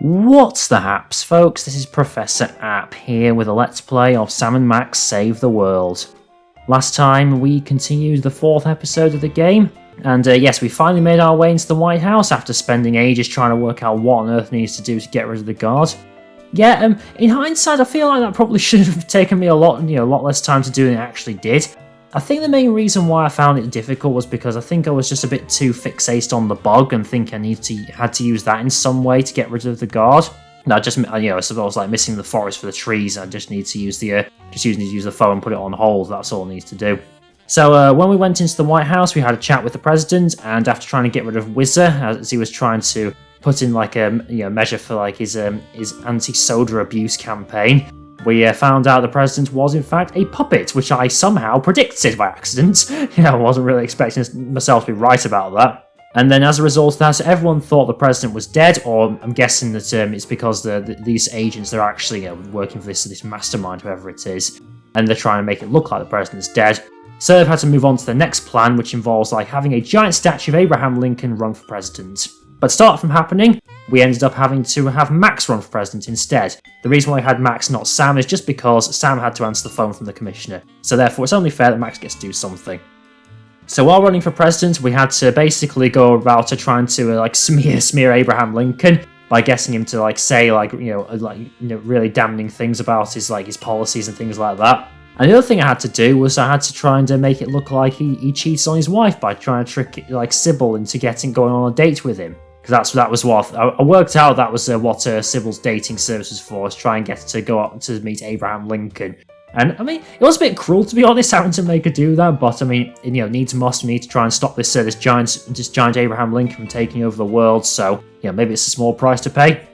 What's the haps, folks? This is Professor App here with a Let's Play of Sam and Max Save the World. Last time we continued the 4th episode of the game, and yes, we finally made our way into the White House after spending ages trying to work out what on earth needs to do to get rid of the guard. Yeah, in hindsight, I feel like that probably should have taken me a lot less time to do than it actually did. I think the main reason why I found it difficult was because I think I was just a bit too fixated on the bug and think I had to use that in some way to get rid of the guard. No, just I suppose like missing the forest for the trees. I just need to use the phone and put it on hold. That's all it needs to do. So when we went into the White House, we had a chat with the president, and after trying to get rid of Whizzer, as he was trying to put in like a measure for like his anti-soda abuse campaign, we found out the president was in fact a puppet, which I somehow predicted by accident. I wasn't really expecting myself to be right about that. And then as a result of that, everyone thought the president was dead, or I'm guessing that it's because these agents are actually working for this mastermind, whoever it is, and they're trying to make it look like the president's dead. So they've had to move on to the next plan, which involves like having a giant statue of Abraham Lincoln run for president. But to start from happening, we ended up having to have Max run for president instead. The reason why I had Max, not Sam, is just because Sam had to answer the phone from the commissioner. So therefore, it's only fair that Max gets to do something. So while running for president, we had to basically go about trying to smear Abraham Lincoln by getting him to say really damning things about his policies and things like that. And the other thing I had to do was I had to try and make it look like he cheats on his wife by trying to trick Sybil into going on a date with him. Because that was what I worked out. That was what Sybil's dating service was for, was try and get her to go out to meet Abraham Lincoln. And I mean, it was a bit cruel, to be honest, having to make her do that. But I mean, needs must. We need to try and stop this giant Abraham Lincoln from taking over the world. So maybe it's a small price to pay.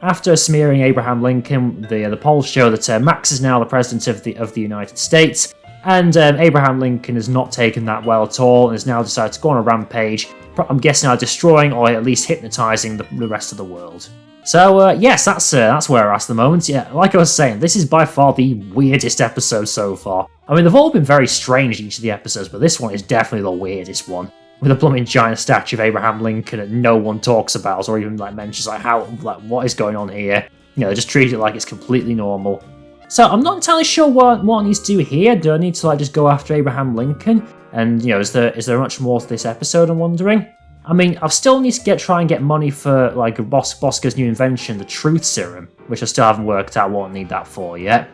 After smearing Abraham Lincoln, the polls show that Max is now the president of the United States, and Abraham Lincoln has not taken that well at all, and has now decided to go on a rampage. I'm guessing now destroying or at least hypnotizing the rest of the world. So yes, that's where we're at the moment. Yeah, like I was saying, this is by far the weirdest episode so far. I mean, they've all been very strange, each of the episodes, but this one is definitely the weirdest one. With a blooming giant statue of Abraham Lincoln that no one talks about or even mentions what is going on here. They just treat it like it's completely normal. So I'm not entirely sure what I need to do here. Do I need to just go after Abraham Lincoln? And is there much more to this episode, I'm wondering? I mean, I still need to try and get money for Bosco's new invention, the Truth Serum, which I still haven't worked out what I need that for yet.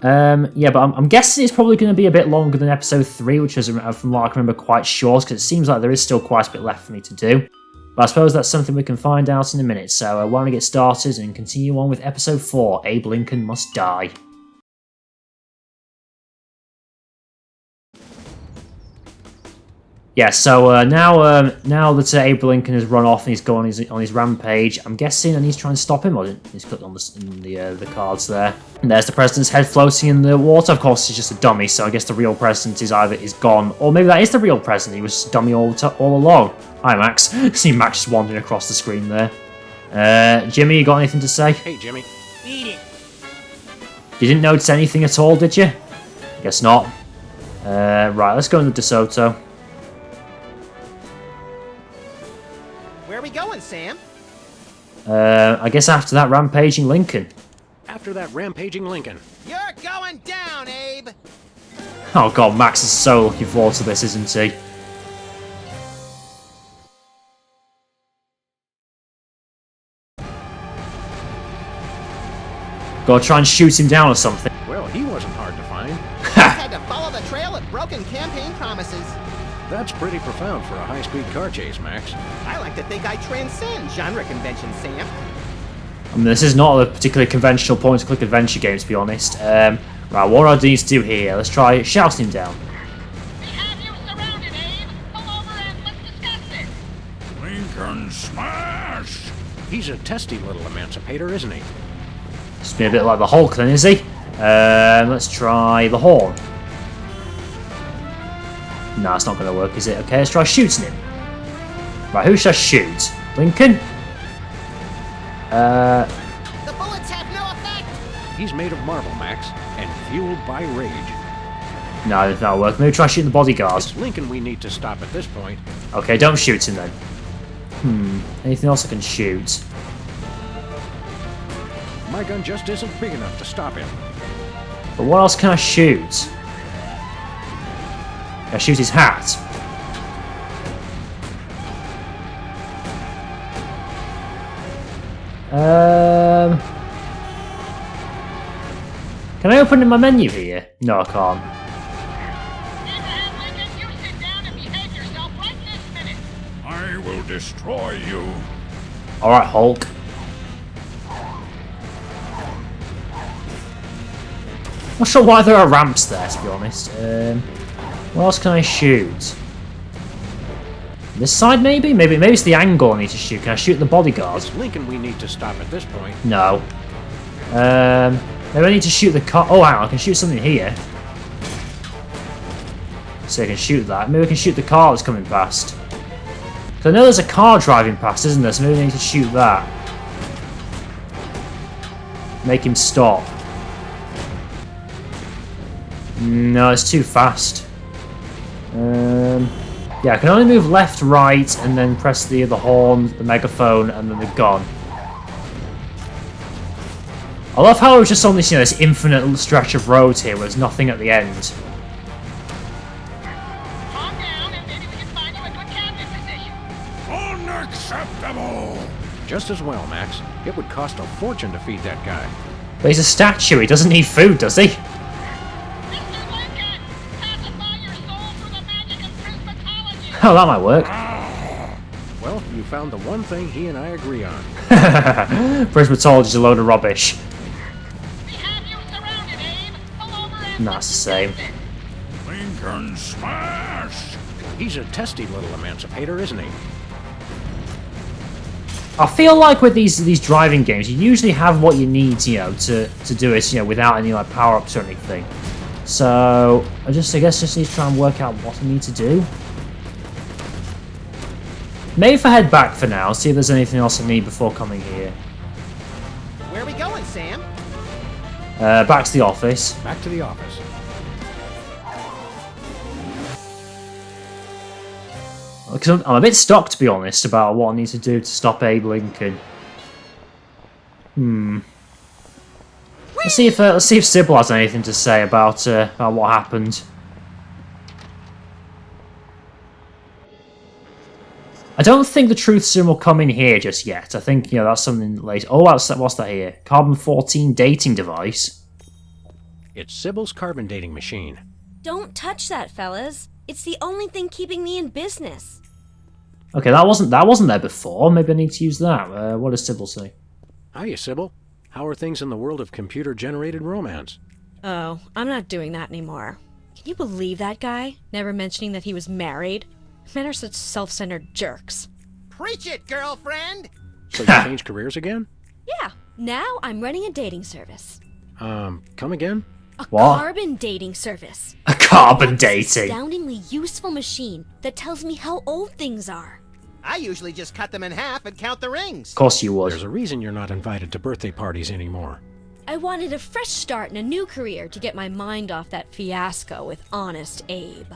But I'm guessing it's probably going to be a bit longer than episode 3, which is, from what I can remember, quite short, because it seems like there is still quite a bit left for me to do. But I suppose that's something we can find out in a minute, so why don't we get started and continue on with episode 4, Abe Lincoln Must Die. Yeah, so now that Abe Lincoln has run off and he's gone on his rampage, I'm guessing I need to try and stop him. He's put on the cards there. And there's the president's head floating in the water. Of course, he's just a dummy, so I guess the real president is gone, or maybe that is the real president. He was a dummy all along. Hi, Max. See Max just wandering across the screen there. Jimmy, you got anything to say? Hey, Jimmy. Eat it. You didn't notice anything at all, did you? Guess not. Right, let's go into DeSoto. Where are we going, Sam? I guess after that rampaging Lincoln. After that rampaging Lincoln. You're going down, Abe! Oh god, Max is so looking forward to this, isn't he? Gotta try and shoot him down or something. Well, he wasn't hard to find. Had to follow the trail of broken campaign promises. That's pretty profound for a high-speed car chase, Max. I like to think I transcend genre conventions, Sam. I mean, this is not a particularly conventional point-and-click adventure game, to be honest. Right, what do I need to do here? Let's try shouting him down. We have you surrounded, Abe. Pull over and let's discuss it. Lincoln smash! He's a testy little emancipator, isn't he? Just be a bit like the Hulk then, is he? Let's try the horn. No, it's not going to work, is it? Okay, let's try shooting him. Right, who should I shoot? Lincoln? The bullets have no effect! He's made of marble, Max, and fueled by rage. No, that'll work. Maybe try shooting the bodyguard. It's Lincoln we need to stop at this point. Okay, don't shoot him then. Anything else I can shoot? My gun just isn't big enough to stop him. But what else can I shoot? Can I shoot his hat? Can I open my menu here? No, I can't. Abraham Lincoln, you sit down and behave yourself right this minute. I will destroy you. Alright, Hulk. Not sure why there are ramps there, to be honest. What else can I shoot? This side, maybe? Maybe it's the angle I need to shoot. Can I shoot the bodyguard? It's Lincoln we need to stop at this point. No. Maybe I need to shoot the car. Oh, hang on, I can shoot something here. So I can shoot that. Maybe I can shoot the car that's coming past. Because I know there's a car driving past, isn't there? So maybe I need to shoot that. Make him stop. No, it's too fast. Yeah, I can only move left, right, and then press the horn, the megaphone, and then the gun. I love how it's just on this, this infinite stretch of road here where there's nothing at the end. Calm down and maybe we can find you a good cabinet position. Unacceptable. Just as well, Max. It would cost a fortune to feed that guy. But he's a statue, he doesn't need food, does he? Mr. Lincoln, pacify your soul through the magic of prismatology. Oh, that might work. Well, you found the one thing he and I agree on. Prismatology's a load of rubbish. We have you surrounded, Abe. Pull over and That's the same. Lincoln smash. He's a testy little emancipator, isn't he? I feel like with these driving games, you usually have what you need, to do it, without any like power-ups or anything. So I guess just need to try and work out what I need to do. Maybe if I head back for now, see if there's anything else I need before coming here. Where are we going, Sam? Back to the office. Back to the office. Because I'm a bit stuck, to be honest, about what I need to do to stop Abe Lincoln. Let's see if Sybil has anything to say about what happened. I don't think the truth serum will come in here just yet. I think that's something later. Oh, what's that here? Carbon-14 dating device. It's Sybil's carbon dating machine. Don't touch that, fellas. It's the only thing keeping me in business. Okay, that wasn't there before. Maybe I need to use that. What does Sybil say? Hiya, Sybil. How are things in the world of computer-generated romance? Oh, I'm not doing that anymore. Can you believe that guy? Never mentioning that he was married? Men are such self-centered jerks. Preach it, girlfriend! So you changed careers again? Yeah, now I'm running a dating service. Come again? A What? carbon dating service. A carbon It's an dating. astoundingly useful machine that tells me how old things are. I usually just cut them in half and count the rings. Of course you would. There's a reason you're not invited to birthday parties anymore. I wanted a fresh start in a new career to get my mind off that fiasco with Honest Abe.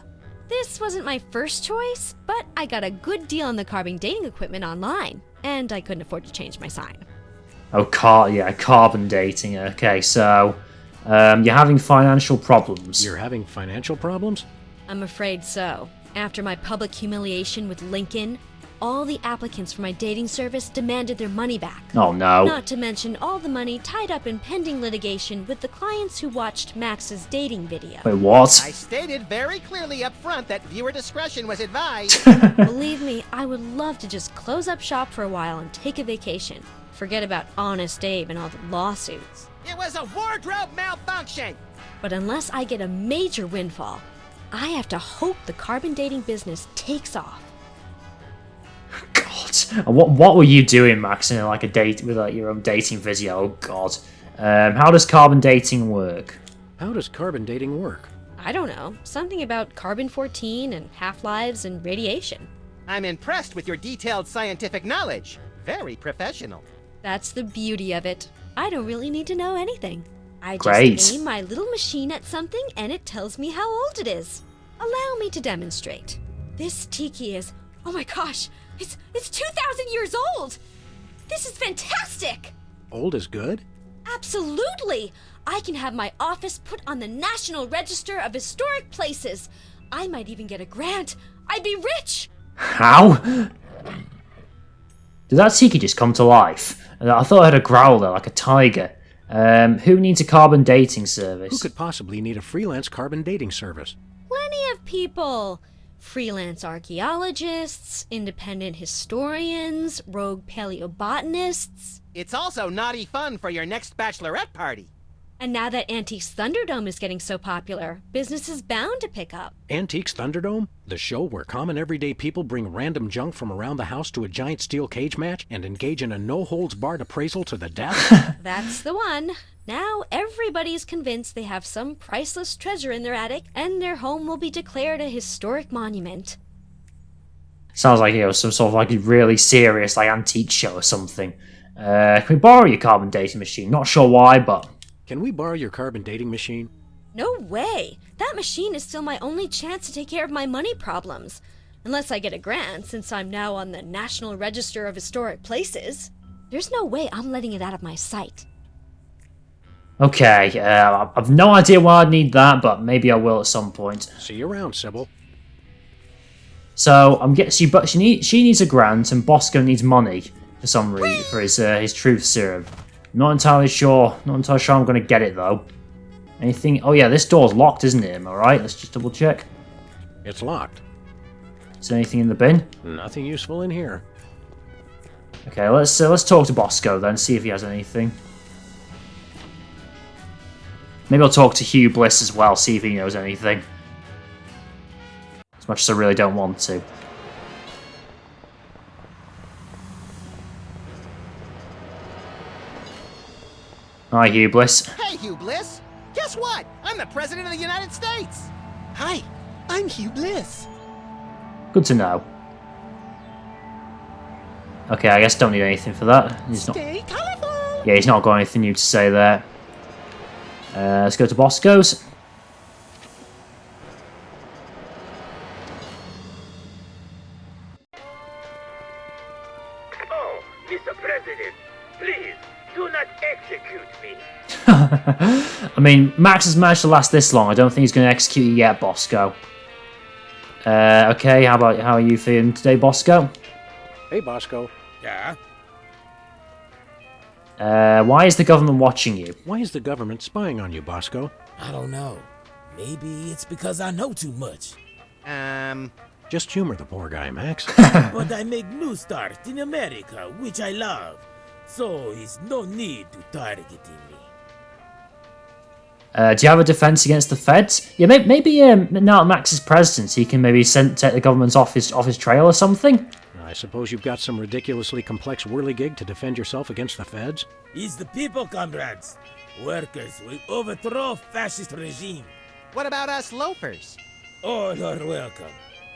This wasn't my first choice, but I got a good deal on the carbon dating equipment online, and I couldn't afford to change my sign. Oh, carbon dating. Okay, so you're having financial problems. You're having financial problems? I'm afraid so. After my public humiliation with Lincoln, all the applicants for my dating service demanded their money back. Oh no. Not to mention all the money tied up in pending litigation with the clients who watched Max's dating video. Wait, what? I stated very clearly up front that viewer discretion was advised. Believe me, I would love to just close up shop for a while and take a vacation. Forget about Honest Abe and all the lawsuits. It was a wardrobe malfunction! But unless I get a major windfall, I have to hope the carbon dating business takes off. God, what were you doing, Max? In like a date with your own dating video? Oh God. How does carbon dating work? How does carbon dating work? I don't know. Something about carbon-14 and half-lives and radiation. I'm impressed with your detailed scientific knowledge. Very professional. That's the beauty of it. I don't really need to know anything. I Great. just aim my little machine at something and it tells me how old it is. Allow me to demonstrate. This tiki is, oh my gosh, it's 2,000 years old! This is fantastic! Old is good? Absolutely! I can have my office put on the National Register of Historic Places. I might even get a grant. I'd be rich! How? Did that tiki just come to life? I thought I heard a growl there, like a tiger. Who needs a carbon dating service? Who could possibly need a freelance carbon dating service? Plenty of people. Freelance archaeologists, independent historians, rogue paleobotanists. It's also naughty fun for your next bachelorette party. And now that Antiques Thunderdome is getting so popular, business is bound to pick up. Antiques Thunderdome? The show where common everyday people bring random junk from around the house to a giant steel cage match and engage in a no-holds-barred appraisal to the death? That's the one. Now everybody's convinced they have some priceless treasure in their attic, and their home will be declared a historic monument. Sounds like, some sort of like a really serious like antique show or something. Can we borrow your carbon dating machine? Not sure why, but... Can we borrow your carbon dating machine? No way! That machine is still my only chance to take care of my money problems. Unless I get a grant, since I'm now on the National Register of Historic Places. There's no way I'm letting it out of my sight. Okay, I've no idea why I'd need that, but maybe I will at some point. See you around, Sybil. So I'm guessing, but she needs a grant, and Bosco needs money for some reason for his truth serum. Not entirely sure I'm going to get it though. Anything? Oh yeah, this door's locked, isn't it? Am I right? Let's just double check. It's locked. Is there anything in the bin? Nothing useful in here. Okay, let's talk to Bosco then, see if he has anything. Maybe I'll talk to Hugh Bliss as well, see if he knows anything. As much as I really don't want to. Hi, Hugh Bliss. Hey, Hugh Bliss. Guess what? I'm the President of the United States. Hi, I'm Hugh Bliss. Good to know. Okay, I guess don't need anything for that. Stay colorful. Yeah, he's not got anything new to say there. Let's go to Bosco's. Oh, Mr. President, please do not execute me. I mean, Max has managed to last this long. I don't think he's going to execute you yet, Bosco. Okay, how are you feeling today, Bosco? Hey, Bosco. Yeah? Why is the government watching you? Why is the government spying on you, Bosco? I don't know. Maybe it's because I know too much. Just humor the poor guy, Max. But I make new start in America, which I love. So it's no need to target me. Do you have a defense against the feds? Yeah, maybe now that Max is president, he can maybe take the government off his trail or something? I suppose you've got some ridiculously complex whirligig to defend yourself against the feds? It's the people, comrades. Workers will overthrow fascist regime. What about us loafers? All are welcome.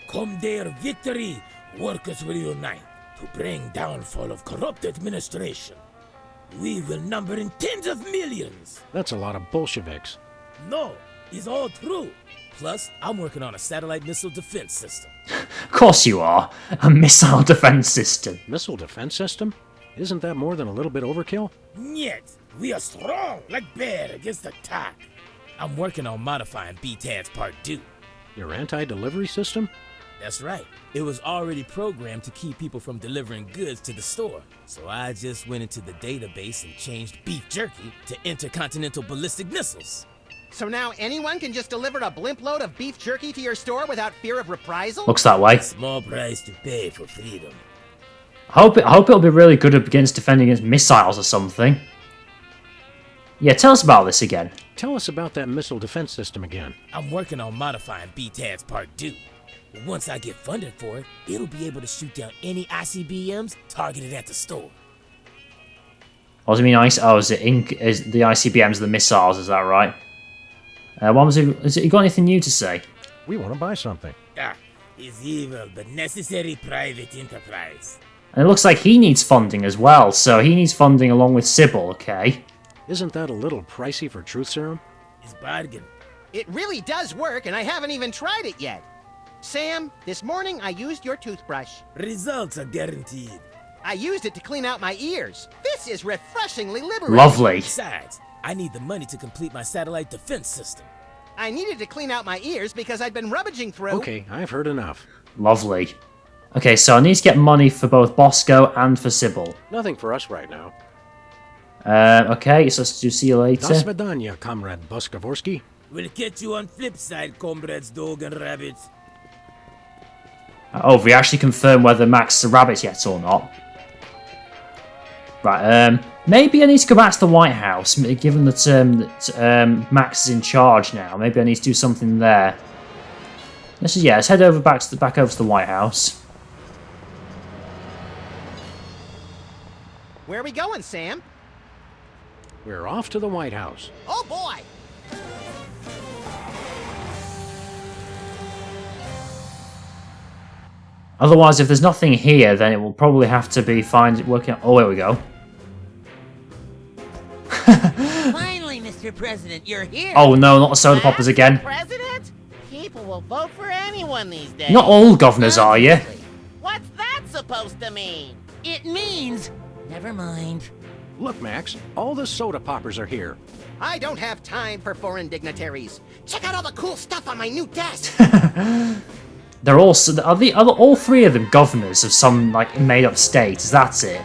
Come their victory, workers will unite to bring downfall of corrupt administration. We will number in tens of millions. That's a lot of Bolsheviks. No, it's all true. Plus, I'm working on a satellite missile defense system. Of course you are. A missile defense system. Missile defense system? Isn't that more than a little bit overkill? Yet, we are strong like bear against attack. I'm working on modifying BTAD's Part 2. Your anti-delivery system? That's right. It was already programmed to keep people from delivering goods to the store. So I just went into the database and changed beef jerky to intercontinental ballistic missiles. So now anyone can just deliver a blimp load of beef jerky to your store without fear of reprisal? Looks that way. Small price to pay for freedom. I hope it'll be really good against defending against missiles or something. Yeah, tell us about this again. Tell us about that missile defense system again. I'm working on modifying BTAD's Part 2. Once I get funded for it, it'll be able to shoot down any ICBMs targeted at the store. What does it mean? Is the ICBMs the missiles? Is that right? Has he got anything new to say? We want to buy something. It's evil but necessary private enterprise. And it looks like he needs funding as well, so he needs funding along with Sybil, okay? Isn't that a little pricey for truth serum? It's bargain. It really does work, and I haven't even tried it yet. Sam, this morning I used your toothbrush. Results are guaranteed. I used it to clean out my ears. This is refreshingly liberating. Lovely. Besides, I need the money to complete my satellite defense system. I needed to clean out my ears because I'd been rummaging through... Okay, I've heard enough. Lovely. Okay, so I need to get money for both Bosco and for Sybil. Nothing for us right now. Okay, so let's do see you Do later. svidaniya, Comrade Boskavorsky. We'll catch you on flip side, comrades, dog and rabbits. Oh, have we actually confirmed whether Max is a rabbit yet or not? Right, maybe I need to go back to the White House, given that Max is in charge now. Maybe I need to do something there. Let's head over back over to the White House. Where are we going, Sam? We're off to the White House. Oh, boy! Otherwise, if there's nothing here, then it will probably have to be working out... Oh, there we go. Finally, Mr. President, you're here. Oh no, not the soda poppers again. President? People will vote for anyone these days. Not all governors, are you? What's that supposed to mean? It means... Never mind. Look, Max, all the soda poppers are here. I don't have time for foreign dignitaries. Check out all the cool stuff on my new desk. They're also are all three of them governors of some like made-up state? Is that it?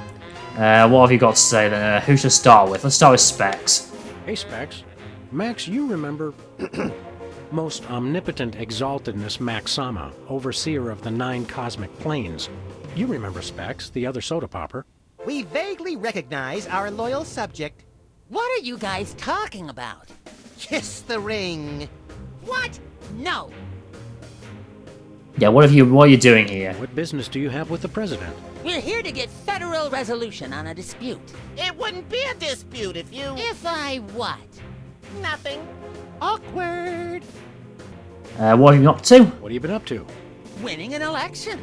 What have you got to say then? Who should start with? Let's start with Specs. Hey, Specs. Max, you remember... Most omnipotent exaltedness Max Sama, overseer of the 9 cosmic planes. You remember Specs, the other soda popper. We vaguely recognize our loyal subject. What are you guys talking about? Kiss the ring. What? No. Yeah, what are you doing here? What business do you have with the president? We're here to get federal resolution on a dispute. It wouldn't be a dispute if you... If I what? Nothing. Awkward. What have you been up to? What have you been up to? Winning an election.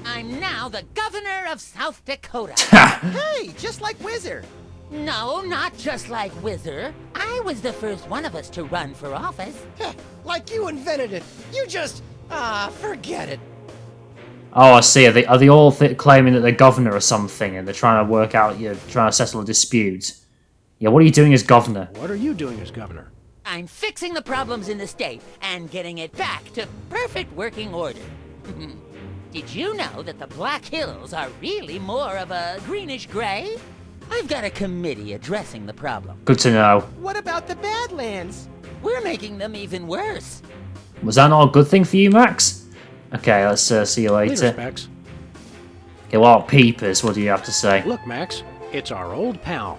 I'm now the governor of South Dakota. Hey, just like Whizzer. No, not just like Whizzer. I was the first one of us to run for office. Like you invented it. You just... forget it. Oh, I see. Are they all claiming that they're governor or something, and they're trying to work out, trying to settle a dispute? Yeah, what are you doing as governor? What are you doing as governor? I'm fixing the problems in the state and getting it back to perfect working order. Did you know that the Black Hills are really more of a greenish gray? I've got a committee addressing the problem. Good to know. What about the Badlands? We're making them even worse. Was that not a good thing for you, Max? Okay, let's see you Later, later. Specs. Okay, well, Peepers, what do you have to say? Look, Max, it's our old pal.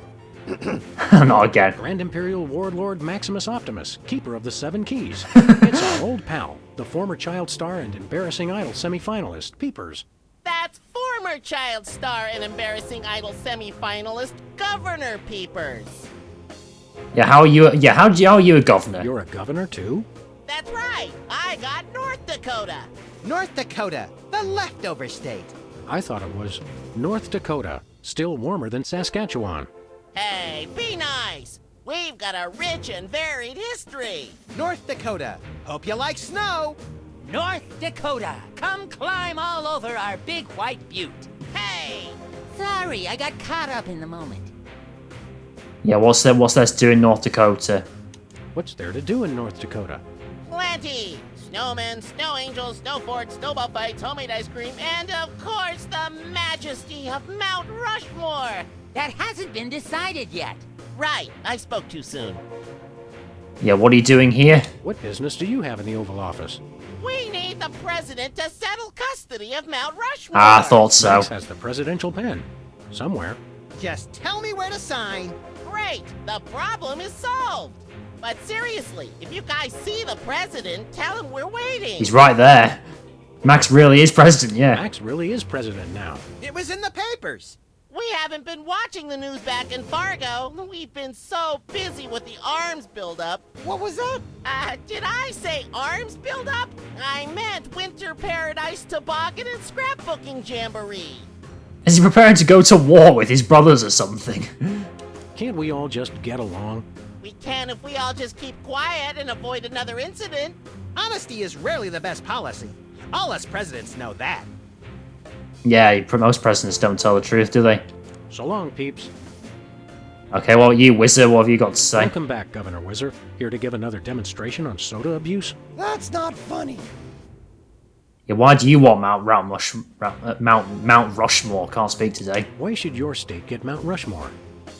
Not again. Grand Imperial Warlord Maximus Optimus, keeper of the 7 keys. It's our old pal, the former child star and embarrassing idol semi-finalist, Peepers. That's former child star and embarrassing idol semi-finalist Governor Peepers. Yeah, how are you a governor? You're a governor, too? That's right. I got North Dakota. North Dakota, the leftover state. I thought it was North Dakota, still warmer than Saskatchewan. Hey, be nice. We've got a rich and varied history. North Dakota. Hope you like snow. North Dakota, come climb all over our big white butte. Hey! Sorry, I got caught up in the moment. Yeah, what's there to do in North Dakota? What's there to do in North Dakota? Plenty. Snowmen, snow angels, snow forts, snowball fights, homemade ice cream, and of course the majesty of Mount Rushmore. That hasn't been decided yet. Right, I spoke too soon. Yeah, what are you doing here? What business do you have in the Oval Office? We need the president to settle custody of Mount Rushmore. Ah, I thought so. Max has the presidential pen. Somewhere. Just tell me where to sign. Great, the problem is solved. But seriously, if you guys see the president, tell him we're waiting. He's right there. Max really is president, yeah. Max really is president now. It was in the papers. We haven't been watching the news back in Fargo. We've been so busy with the arms buildup. What was that? Did I say arms buildup? I meant Winter Paradise Toboggan and Scrapbooking Jamboree. Is he preparing to go to war with his brothers or something? Can't we all just get along? We can if we all just keep quiet and avoid another incident. Honesty is rarely the best policy. All us presidents know that. Yeah, most presidents don't tell the truth, do they? So long, peeps. Okay, well, you, Wizard, what have you got to say? Welcome back, Governor Wizard. Here to give another demonstration on soda abuse? That's not funny. Yeah, why do you want Mount Rushmore? Can't speak today. Why should your state get Mount Rushmore?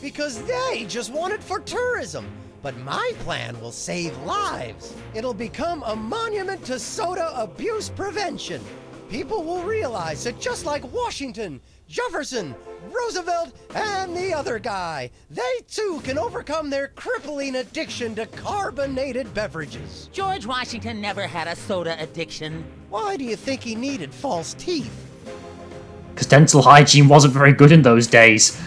Because they just want it for tourism. But my plan will save lives. It'll become a monument to soda abuse prevention. People will realize that just like Washington, Jefferson, Roosevelt, and the other guy, they too can overcome their crippling addiction to carbonated beverages. George Washington never had a soda addiction. Why do you think he needed false teeth? Because dental hygiene wasn't very good in those days.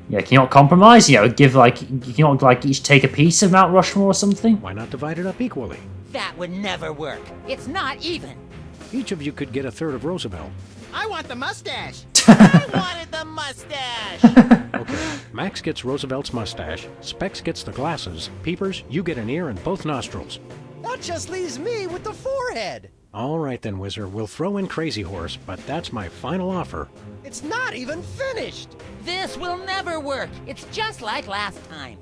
Yeah, can you not compromise? You know, give like, you not like each take a piece of Mount Rushmore or something? Why not divide it up equally? That would never work. It's not even. Each of you could get a third of Roosevelt. I want the mustache. I wanted the mustache. Okay, Max gets Roosevelt's mustache, Specs gets the glasses, Peepers, you get an ear and both nostrils. That just leaves me with the forehead. All right then, Wizard, we'll throw in Crazy Horse, but that's my final offer. It's not even finished. This will never work. It's just like last time.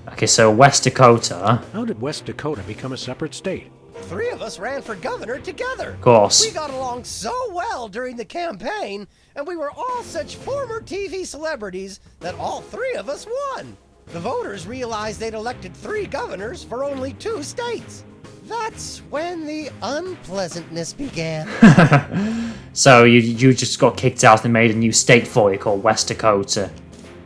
Okay, so West Dakota. How did West Dakota become a separate state? 3 of us ran for governor together. Of course. We got along so well during the campaign, and we were all such former TV celebrities that all 3 of us won. The voters realized they'd elected 3 governors for only 2 states. That's when the unpleasantness began. So you just got kicked out and made a new state for you called West Dakota.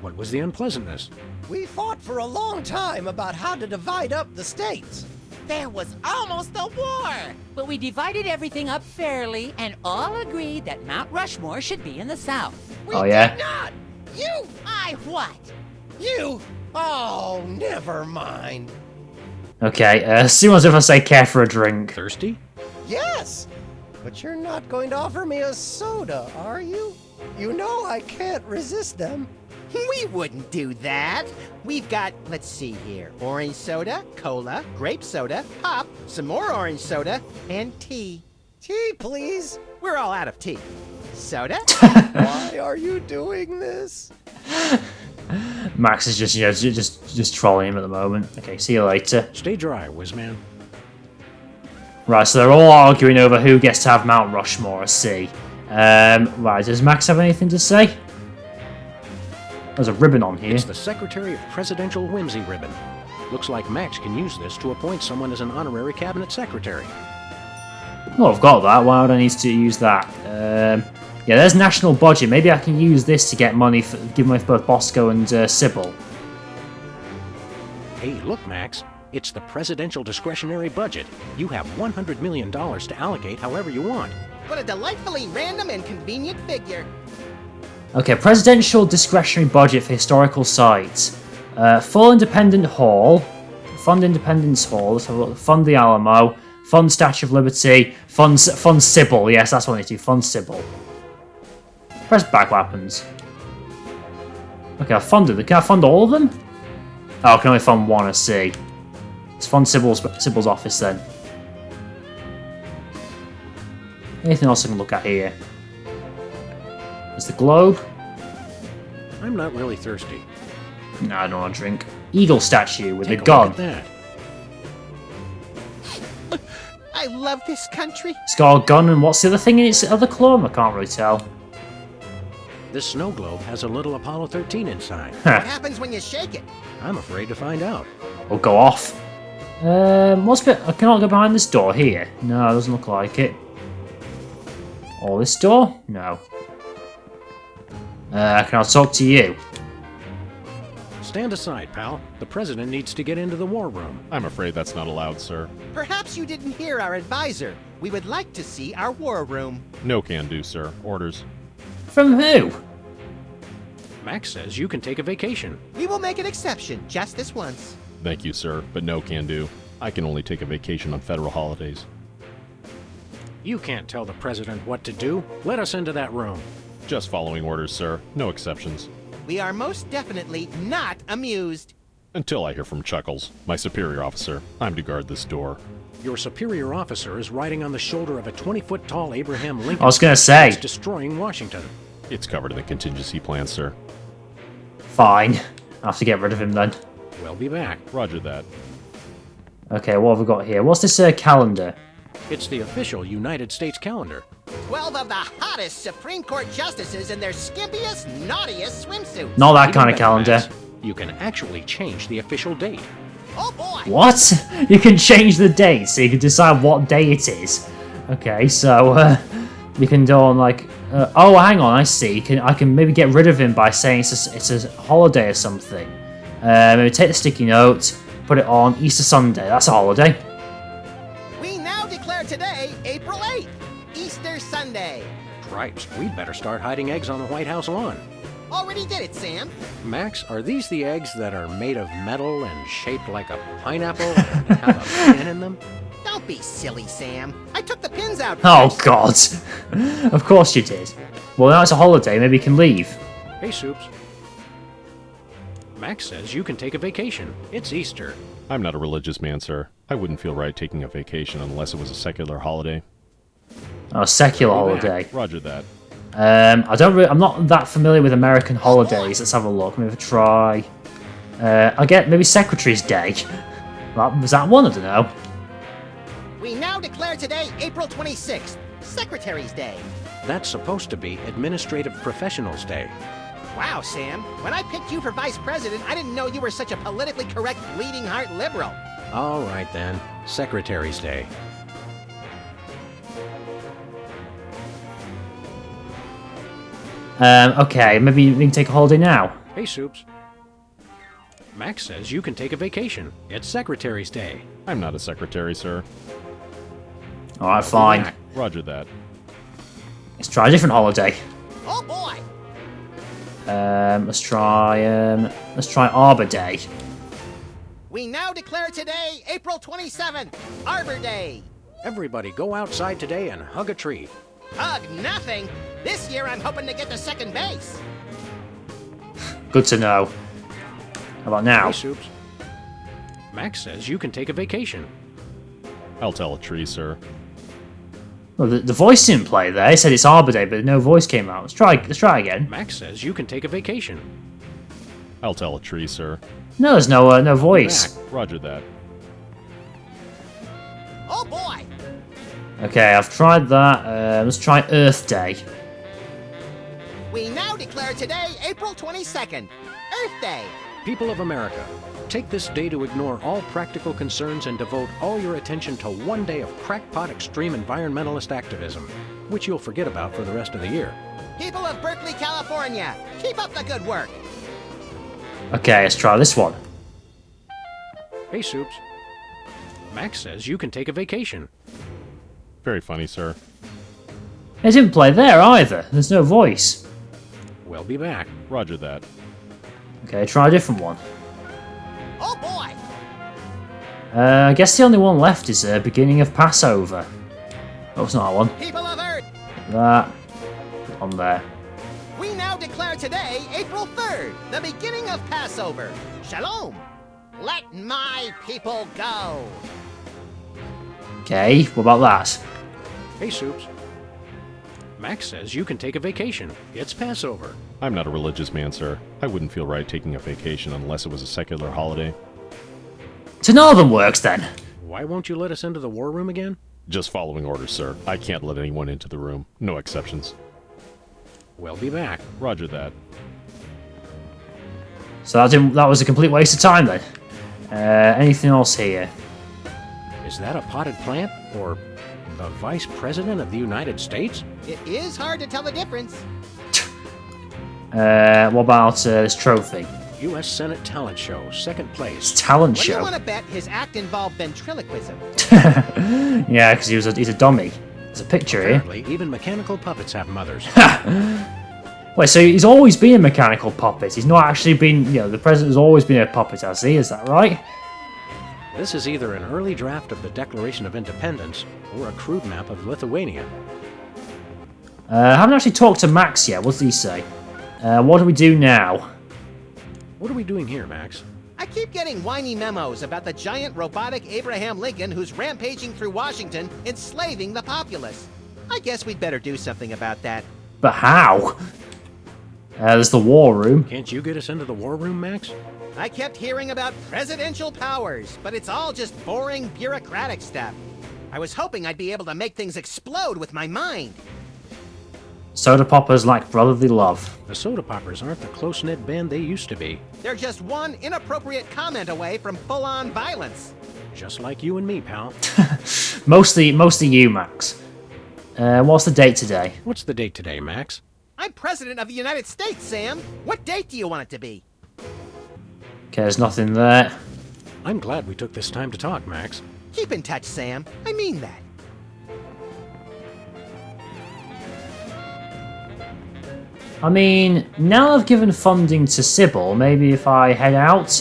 What was the unpleasantness? We fought for a long time about how to divide up the states. There was almost a war. But we divided everything up fairly and all agreed that Mount Rushmore should be in the South. We Oh, yeah? did not! You! I what? You! Oh, never mind. Okay, seems as if I say care for a drink. Thirsty? Yes! But you're not going to offer me a soda, are you? You know I can't resist them. We wouldn't do that. We've got, let's see here, orange soda, cola, grape soda, pop, some more orange soda, and tea. Tea, please. We're all out of tea. Soda? Why are you doing this? Max is just, you know, just trolling him at the moment. Okay, see you later. Stay dry, Whizman. Right, so they're all arguing over who gets to have Mount Rushmore, I see. Right, does Max have anything to say? There's a ribbon on here. It's the Secretary of Presidential Whimsy ribbon. Looks like Max can use this to appoint someone as an honorary cabinet secretary. Oh, I've got that. Why would I need to use that? Yeah, there's national budget. Maybe I can use this to get money for, give money for both Bosco and Sybil. Hey, look, Max. It's the presidential discretionary budget. You have $100 million to allocate however you want. What a delightfully random and convenient figure. Okay, presidential discretionary budget for historical sites. Full Independent Hall, Fund Independence Hall, let's have a look. Fund the Alamo, Fund Statue of Liberty, Fund Sybil, yes, that's what I need to do, Fund Sybil. Press back, what happens? Okay, I funded it. Can I fund all of them? Oh, I can only fund one, I see. Let's fund Sybil's office then. Anything else I can look at here? Is the globe? I'm not really thirsty. No, I don't want to drink. Eagle statue with Take a a gun. look at that. I love this country. It's got a gun, and what's the other thing in its other claw? I can't really tell. This snow globe has a little Apollo 13 inside. What happens when you shake it? I'm afraid to find out. Or go off. What's bit? I cannot go behind this door here. No, it doesn't look like it. Or this door? No. Can I talk to you? Stand aside, pal. The president needs to get into the war room. I'm afraid that's not allowed, sir. Perhaps you didn't hear our advisor. We would like to see our war room. No can do, sir. Orders. From who? Max says you can take a vacation. We will make an exception, just this once. Thank you, sir, but no can do. I can only take a vacation on federal holidays. You can't tell the president what to do. Let us into that room. Just following orders, sir. No exceptions. We are most definitely not amused. Until I hear from Chuckles, my superior officer. I'm to guard this door. Your superior officer is riding on the shoulder of a 20-foot-tall Abraham Lincoln. I was gonna say. It's destroying Washington. It's covered in the contingency plan, sir. Fine. I have to get rid of him then. We'll be back. Roger that. Okay, what have we got here? What's this calendar? It's the official United States calendar. 12 of the hottest Supreme Court justices in their skimpiest, naughtiest swimsuits. Not that Even kind of better, calendar. Max, you can actually change the official date. Oh boy! What? You can change the date, so you can decide what day it is. Okay, so you can go on like, oh, hang on, I see. I can maybe get rid of him by saying it's a holiday or something. Maybe take the sticky note, put it on Easter Sunday. That's a holiday. We now declare today April 8th, Easter Sunday. Cripes, we'd better start hiding eggs on the White House lawn. Already did it, Sam. Max, are these the eggs that are made of metal and shaped like a pineapple and have a pin in them? Don't be silly, Sam. I took the pins out Oh, first. God. Of course you did. Well, now it's a holiday. Maybe you can leave. Hey, Soups. Max says you can take a vacation. It's Easter. I'm not a religious man, sir. I wouldn't feel right taking a vacation unless it was a secular holiday. Oh, secular holiday. Roger that. I'm not that familiar with American holidays. Let's have a look. Maybe try. I'll get maybe Secretary's Day. Was that one? I don't know. We now declare today April 26th, Secretary's Day. That's supposed to be Administrative Professionals Day. Wow, Sam. When I picked you for vice president, I didn't know you were such a politically correct bleeding heart liberal. All right, then. Secretary's Day. Okay, maybe we can take a holiday now. Hey, Soups. Max says you can take a vacation. It's Secretary's Day. I'm not a secretary, sir. Alright, fine. Roger that. Let's try a different holiday. Oh boy! Let's try Arbor Day. We now declare today April 27th, Arbor Day. Everybody go outside today and hug a tree. Hug nothing. This year I'm hoping to get to second base. Good to know. How about now? Hey, Soups. Max says you can take a vacation. I'll tell a tree, sir. Well, the voice didn't play there. It said it's Arbor Day, but no voice came out. Let's try again. Max says you can take a vacation. I'll tell a tree, sir. No, there's no voice. Roger that. Oh boy! Okay, I've tried that. Let's try Earth Day. We now declare today April 22nd, Earth Day. People of America, take this day to ignore all practical concerns and devote all your attention to one day of crackpot extreme environmentalist activism, which you'll forget about for the rest of the year. People of Berkeley, California, keep up the good work. Okay, let's try this one. Hey, Soups. Max says you can take a vacation. Very funny, sir. It didn't play there either. There's no voice. We'll be back. Roger that. Okay, try a different one. Oh boy! I guess the only one left is beginning of Passover. Oh, it's not that one. People of Earth, That. On there. we now declare today April 3rd, the beginning of Passover. Shalom. Let my people go. Okay, what about that? Hey, Soups. Max says you can take a vacation. It's Passover. I'm not a religious man, sir. I wouldn't feel right taking a vacation unless it was a secular holiday. So none of them works then. Why won't you let us into the war room again? Just following orders, sir. I can't let anyone into the room. No exceptions. We'll be back. Roger that. So that was a complete waste of time then. Anything else here? Is that a potted plant? Or the Vice President of the United States? It is hard to tell the difference. What about this trophy? U.S. Senate Talent Show, second place. Talent What do you show. want to bet his act involved ventriloquism? Yeah, because he's a dummy. There's a picture here. Apparently, even mechanical puppets have mothers. Wait, so he's always been a mechanical puppet. He's not actually been, the president has always been a puppet, has he? Is that right? This is either an early draft of the Declaration of Independence or a crude map of Lithuania. I haven't actually talked to Max yet. What does he say? What do we do now? What are we doing here, Max? I keep getting whiny memos about the giant robotic Abraham Lincoln who's rampaging through Washington, enslaving the populace. I guess we'd better do something about that. But how? There's the war room. Can't you get us into the war room, Max? I kept hearing about presidential powers, but it's all just boring bureaucratic stuff. I was hoping I'd be able to make things explode with my mind. Soda poppers like brotherly love. The soda poppers aren't the close-knit band they used to be. They're just one inappropriate comment away from full-on violence. Just like you and me, pal. Mostly you, Max. What's the date today? What's the date today, Max? I'm President of the United States, Sam. What date do you want it to be? Okay, there's nothing there. I'm glad we took this time to talk, Max. Keep in touch, Sam. I mean that. I mean, now I've given funding to Sybil, maybe if I head out?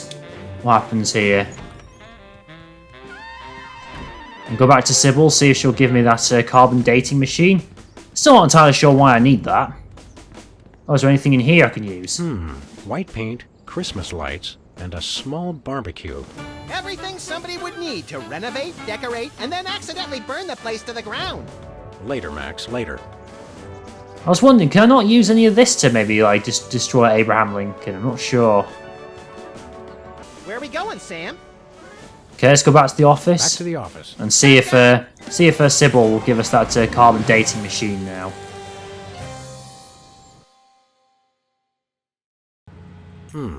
What happens here? And go back to Sybil, see if she'll give me that carbon dating machine. Still not entirely sure why I need that. Oh, is there anything in here I can use? White paint, Christmas lights, and a small barbecue. Everything somebody would need to renovate, decorate, and then accidentally burn the place to the ground. Later, Max, later. I was wondering, can I not use any of this to maybe, like, just destroy Abraham Lincoln? I'm not sure. Where are we going, Sam? Okay, let's go back to the office. Back to the office. And see if Sybil will give us that carbon dating machine now.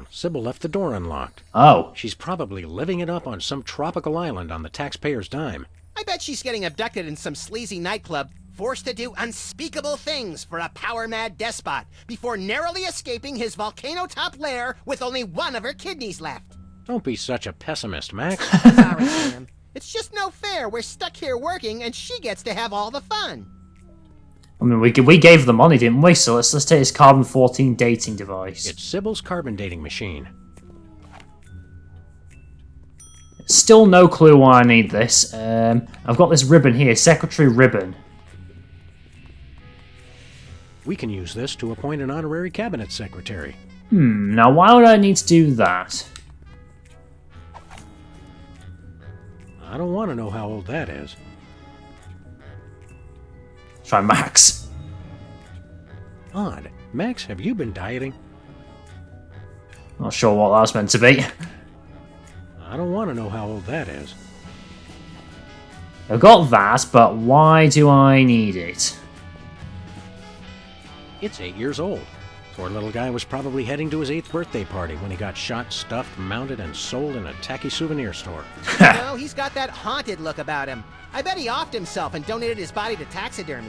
Sybil left the door unlocked. Oh. She's probably living it up on some tropical island on the taxpayer's dime. I bet she's getting abducted in some sleazy nightclub, forced to do unspeakable things for a power-mad despot before narrowly escaping his volcano-top lair with only one of her kidneys left. Don't be such a pessimist, Max. Sorry, Sam. It's just no fair. We're stuck here working, and she gets to have all the fun. I mean, we gave the money, didn't we? So let's take this carbon-14 dating device. It's Sybil's carbon dating machine. Still no clue why I need this. I've got this ribbon here, secretary ribbon. We can use this to appoint an honorary cabinet secretary. Now why would I need to do that? I don't want to know how old that is. Try Max. Odd. Max, have you been dieting? Not sure what that's meant to be. I don't want to know how old that is. I've got that, but why do I need it? It's 8 years old. Poor little guy was probably heading to his 8th birthday party when he got shot, stuffed, mounted, and sold in a tacky souvenir store. No, he's got that haunted look about him. I bet he offed himself and donated his body to taxidermy.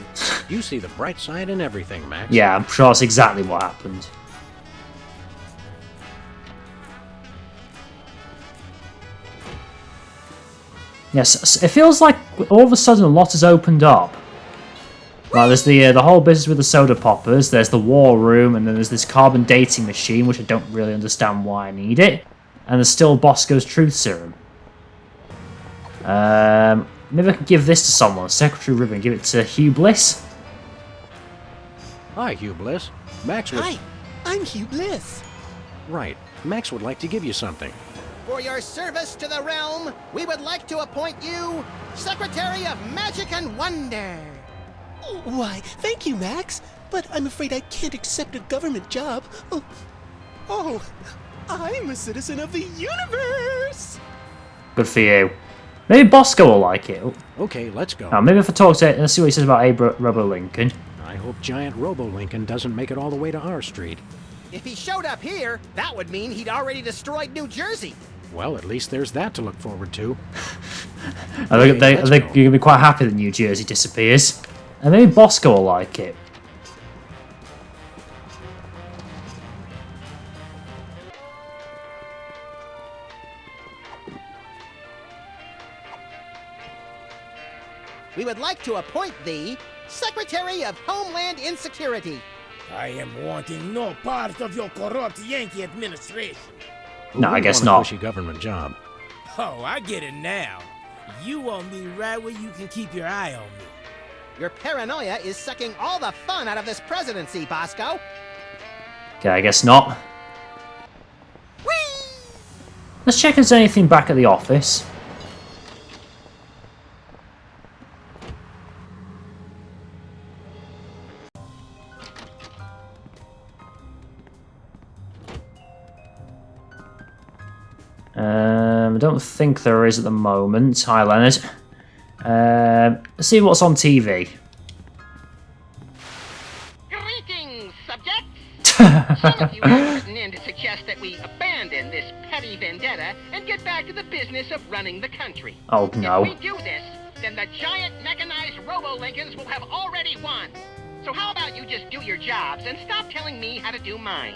You see the bright side in everything, Max. Yeah, I'm sure that's exactly what happened. Yes, it feels like all of a sudden a lot has opened up. Like there's the whole business with the soda poppers, there's the war room, and then there's this carbon dating machine, which I don't really understand why I need it. And there's still Bosco's truth serum. Maybe I can give this to someone, Secretary Ribbon, give it to Hugh Bliss. Hi, Hugh Bliss. Max would... Hi, I'm Hugh Bliss. Right. Max would like to give you something. For your service to the realm, we would like to appoint you Secretary of Magic and Wonder. Why, thank you, Max, but I'm afraid I can't accept a government job. Oh, I'm a citizen of the universe! Good for you. Maybe Bosco will like it. Okay, let's go. Now, maybe if I talk to let's see what he says about Robo Lincoln. I hope giant Robo Lincoln doesn't make it all the way to our street. If he showed up here, that would mean he'd already destroyed New Jersey. Well, at least there's that to look forward to. I think you're going to be quite happy that New Jersey disappears. And maybe Bosco will like it. We would like to appoint thee Secretary of Homeland Insecurity. I am wanting no part of your corrupt Yankee administration. No, I guess want not. A cushy government job. Oh, I get it now. You want me right where you can keep your eye on me. Your paranoia is sucking all the fun out of this presidency, Bosco. Okay, I guess not. Whee! Let's check if there's anything back at the office. I don't think there is at the moment. Hi, Leonard. Let's see what's on TV. Greetings, subjects! Some of you have written in to suggest that we abandon this petty vendetta and get back to the business of running the country. Oh, no. If we do this, then the giant mechanized Robo-Lincolns will have already won. So how about you just do your jobs and stop telling me how to do mine?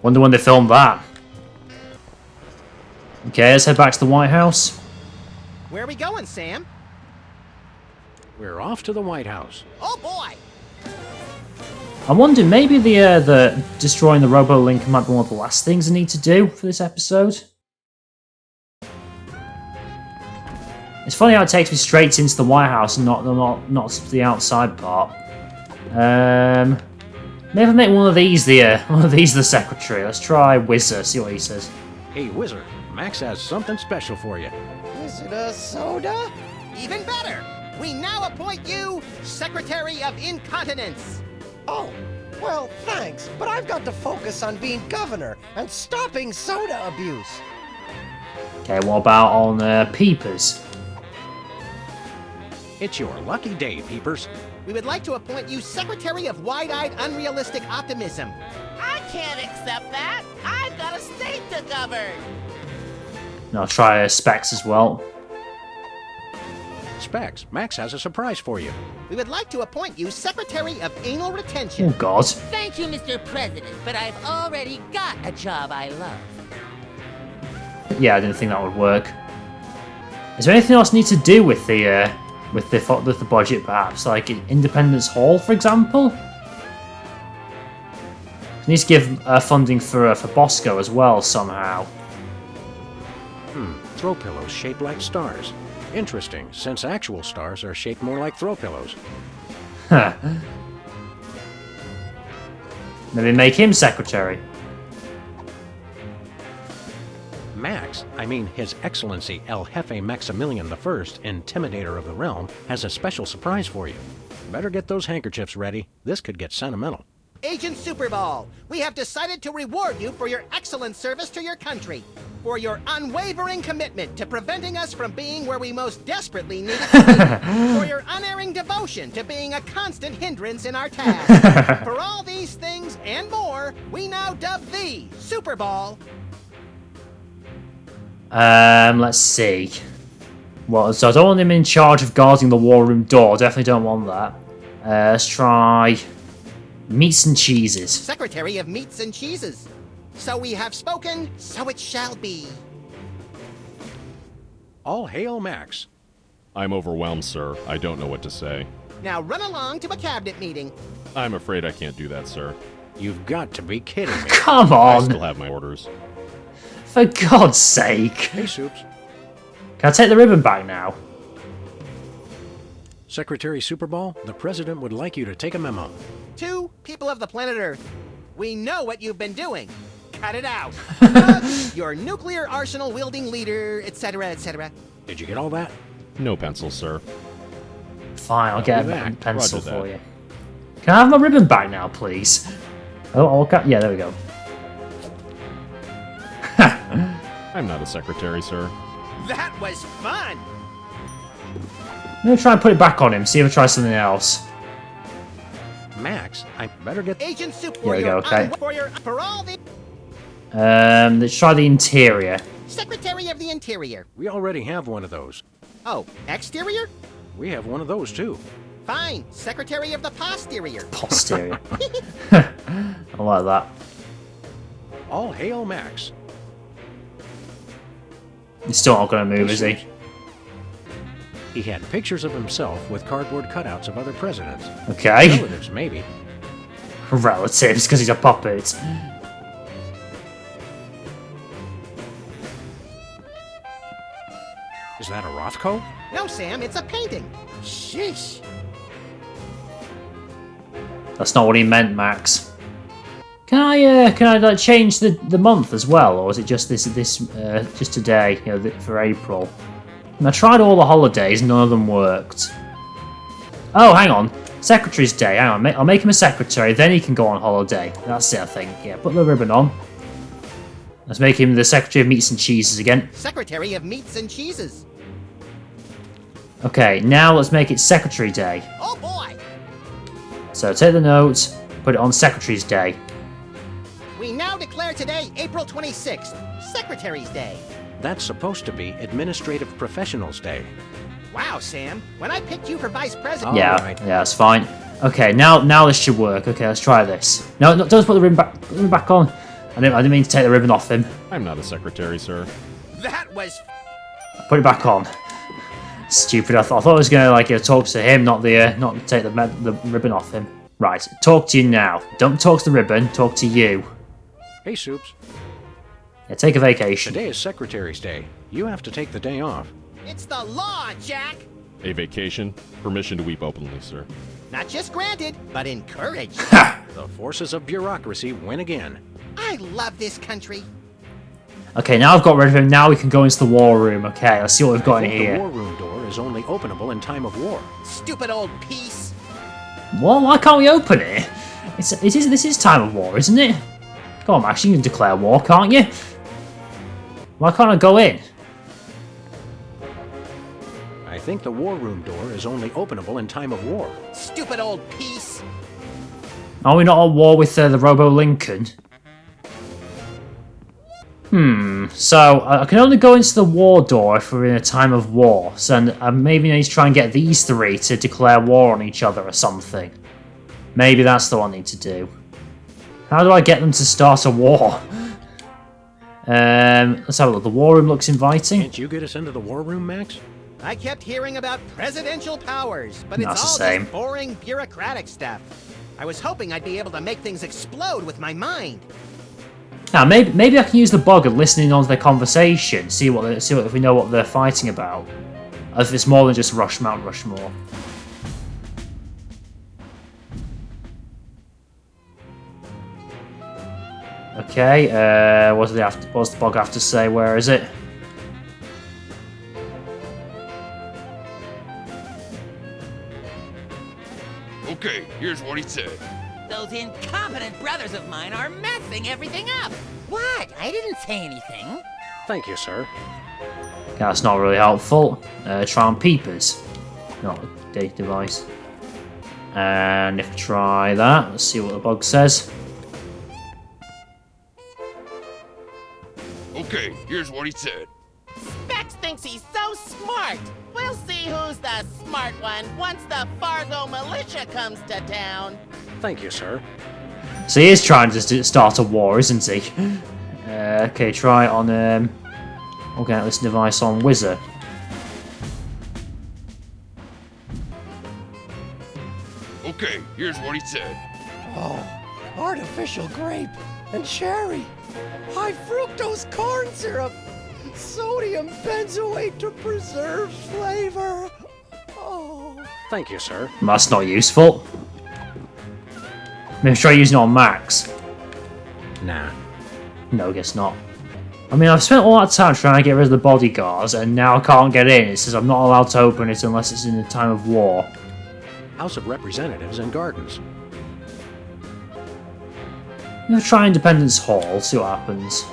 Wonder when they filmed that. Okay, let's head back to the White House. Where are we going, Sam? We're off to the White House. Oh boy! I'm wondering, maybe the destroying the Robo-Link might be one of the last things I need to do for this episode. It's funny how it takes me straight into the White House and not the outside part. Maybe I'll make one of these the secretary. Let's try Whizzer, see what he says. Hey, Whizzer, Max has something special for you. Is it a soda? Even better! We now appoint you Secretary of Incontinence! Oh, well, thanks, but I've got to focus on being governor and stopping soda abuse. Okay, what about on Peepers? It's your lucky day, Peepers. We would like to appoint you Secretary of Wide-Eyed Unrealistic Optimism. I can't accept that! I've got a state to govern! And I'll try Specs as well. Specs, Max has a surprise for you. We would like to appoint you Secretary of Anal Retention. Oh, God. Thank you, Mr. President, but I've already got a job I love. Yeah, I didn't think that would work. Is there anything else I need to do with the budget, perhaps? Like Independence Hall, for example? I need to give funding for Bosco as well, somehow. Throw pillows shaped like stars. Interesting, since actual stars are shaped more like throw pillows. Huh. Maybe make him secretary. Max, I mean His Excellency El Jefe Maximilian I, Intimidator of the Realm, has a special surprise for you. Better get those handkerchiefs ready. This could get sentimental. Agent Superball, we have decided to reward you for your excellent service to your country, for your unwavering commitment to preventing us from being where we most desperately needed to be, for your unerring devotion to being a constant hindrance in our task. For all these things and more, we now dub thee Superball. Let's see. Well, so I don't want him in charge of guarding the war room door. Definitely don't want that. Let's try Meats and Cheeses. Secretary of Meats and Cheeses. So we have spoken, so it shall be. All hail Max. I'm overwhelmed, sir. I don't know what to say. Now run along to a cabinet meeting. I'm afraid I can't do that, sir. You've got to be kidding me. Come I on! still have my orders. For God's sake! Hey, Soups. Can I take the ribbon back now? Secretary Superball, the President would like you to take a memo. To people of the planet Earth, we know what you've been doing. Cut it out. Your nuclear arsenal wielding leader, etc., etc. Did you get all that? No pencils, sir. Fine, I'll get a back. pencil Roger for that. you. Can I have my ribbon back now, please? Oh, okay. Yeah, there we go. I'm not a secretary, sir. That was fun. I'm gonna try and put it back on him. See if I try something else. Max, I better get... Agent Soup There we go, okay. for all the Let's try the interior. Secretary of the Interior. We already have one of those. Oh, exterior? We have one of those, too. Fine. Secretary of the Posterior. Posterior. I like that. All hail Max. He's still not gonna move, is he? He had pictures of himself with cardboard cutouts of other presidents. Okay. Relatives, maybe. Relatives, because he's a puppet. Is that a Rothko? No, Sam, it's a painting. Sheesh. That's not what he meant, Max. Can I like, change the month as well, or is it just this just today? You know, for April. And I tried all the holidays, none of them worked. Oh, hang on. Secretary's Day. Hang on, I'll make him a secretary, then he can go on holiday. That's it, I think. Yeah, put the ribbon on. Let's make him the Secretary of Meats and Cheeses again. Secretary of Meats and Cheeses. Okay, now let's make it Secretary Day. Oh boy! So take the note, put it on Secretary's Day. We now declare today April 26th, Secretary's Day. That's supposed to be Administrative Professionals Day. Wow, Sam. When I picked you for Vice President... Yeah, right. yeah, that's fine. Okay, now this should work. Okay, let's try this. No, don't put the ribbon back. Put the ribbon back on. I didn't mean to take the ribbon off him. I'm not a secretary, sir. That was... Put it back on. Stupid. I thought I was gonna like talk to him, not take the ribbon off him. Right, talk to you now. Don't talk to the ribbon. Talk to you. Hey, Soups. Yeah, take a vacation. Today is Secretary's Day. You have to take the day off. It's the law, Jack! A vacation? Permission to weep openly, sir. Not just granted, but encouraged. The forces of bureaucracy win again. I love this country. Okay, now I've got rid of him. Now we can go into the war room. Okay, let's see what we've got in here. The war room door is only openable in time of war. Stupid old piece. Well, why can't we open it? This is time of war, isn't it? Come on, Max, you can declare war, can't you? Why can't I go in? I think the war room door is only openable in time of war. Stupid old piece. Are we not at war with the Robo Lincoln? So I can only go into the war door if we're in a time of war. So maybe I need to try and get these three to declare war on each other or something. Maybe that's the one I need to do. How do I get them to start a war? Let's have a look. The war room looks inviting. Can't you get us into the war room, Max? I kept hearing about presidential powers, but That's it's the all same. just boring bureaucratic stuff. I was hoping I'd be able to make things explode with my mind. Now maybe I can use the bug and listen in on their conversation. See if we know what they're fighting about. If it's more than just Mount Rushmore. Okay, what does the bug have to say? Where is it? Okay, here's what he said. Those incompetent brothers of mine are messing everything up. What? I didn't say anything. Thank you, sir. That's not really helpful. Try on peepers. Not a data device. And if we try that, let's see what the bug says. Okay, here's what he said. Specs thinks he's so smart. We'll see who's the smart one once the Fargo militia comes to town. Thank you, sir. So he is trying to start a war, isn't he? Okay, try on organic listen device on Wizard. Okay, here's what he said. Oh, artificial grape and cherry. High fructose corn syrup. Sodium benzoate to preserve flavor. Oh. Thank you, sir. That's not useful. Maybe try using it on Max. Nah. No, I guess not. I mean, I've spent all that time trying to get rid of the bodyguards, and now I can't get in. It says I'm not allowed to open it unless it's in a time of war. House of Representatives and Gardens. I'm gonna try Independence Hall, see what happens.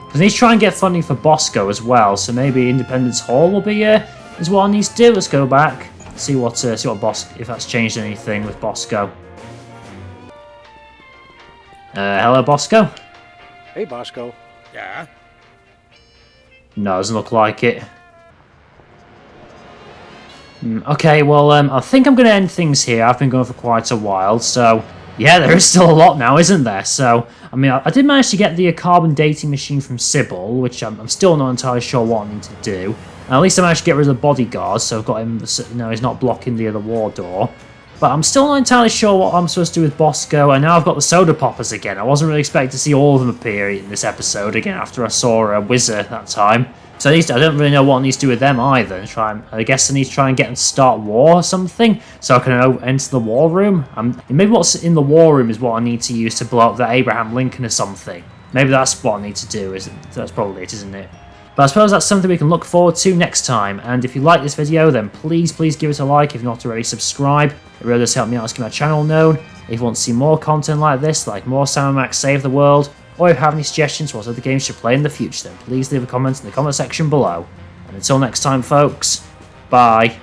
Because I need to try and get funding for Bosco as well, so maybe Independence Hall will be is what I need to do. Let's go back, see what Bosco, if that's changed anything with Bosco. Hello, Bosco. Hey, Bosco. Yeah? No, doesn't look like it. Okay, well, I think I'm going to end things here. I've been going for quite a while, so yeah, there is still a lot now, isn't there? So, I mean, I did manage to get the carbon dating machine from Sybil, which I'm still not entirely sure what I need to do. And at least I managed to get rid of the bodyguard, so I've got him, he's not blocking the other war door. But I'm still not entirely sure what I'm supposed to do with Bosco, and now I've got the soda poppers again. I wasn't really expecting to see all of them appear in this episode again after I saw Wizard that time. So I don't really know what I need to do with them either. I guess I need to try and get them to start war or something, so I can enter the war room. Maybe what's in the war room is what I need to use to blow up the Abraham Lincoln or something. Maybe that's what I need to do. That's probably it, isn't it? But I suppose that's something we can look forward to next time. And if you like this video, then please give it a like. If not already, subscribe. It really does help me out to get my channel known. If you want to see more content like this, like more Sam and Max Save the World, or if you have any suggestions for what other games should play in the future, then please leave a comment in the comment section below. And until next time, folks, bye.